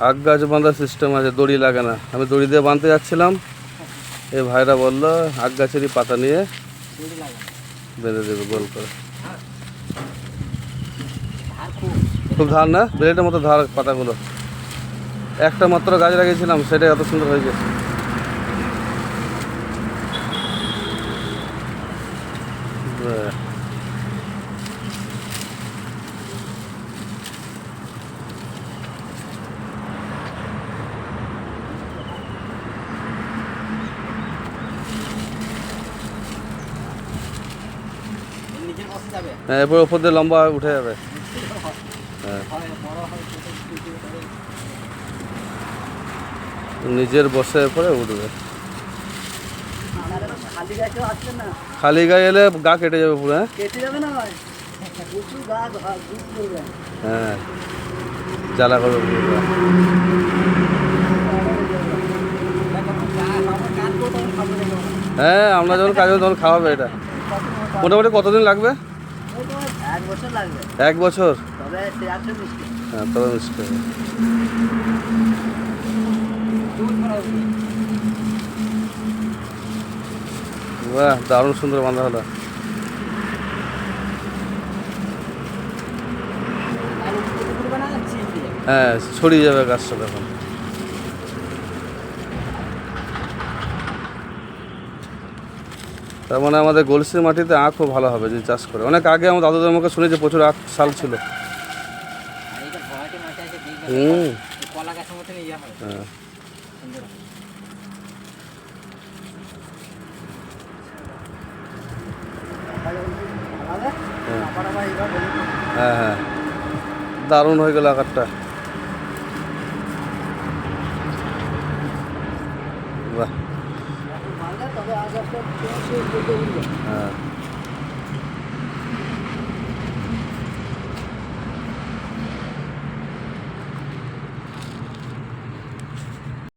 আগ গাছ বাঁধার সিস্টেম আছে, দড়ি লাগে না। আমি দড়ি দিয়ে বাঁধতে যাচ্ছিলাম, এই ভাইরা বললো আগ গাছেরই পাতা নিয়ে বেঁধে দেবে গোল করে। খুব ধার না, ব্লেডের মতো ধার পাতাগুলো। একটা মাত্র গাছ লাগিয়েছিলাম, সেটাই এত সুন্দর হয়েছে। হ্যাঁ, এরপর ওপর দিয়ে লম্বা উঠে যাবে। হ্যাঁ, নিজের বসে পরে উঠবে। খালি গায়ে এলে গা কেটে যাবে পুরো। হ্যাঁ, জ্বালা করবে পুরো। হ্যাঁ, আমরা যখন কাজ তখন খাওয়াবে এটা। মোটামুটি কতদিন লাগবে? 1 বছর লাগবে। 1 বছর? মিষ্টি। হ্যাঁ, তবে মিষ্টি হবে। বাহ, দারুণ সুন্দর বাঁধা হলো। হ্যাঁ, ছড়িয়ে যাবে গাছটা তখন। তার মানে আমাদের গলসির মাটিতে আখও ভালো হবে যদি চাষ করে। অনেক আগে আমার দাদুদের মুখে শুনেছি প্রচুর আখ সাল ছিল। হ্যাঁ হ্যাঁ, দারুণ হয়ে গেল আকারটা। বাহ, হ্যাঁ।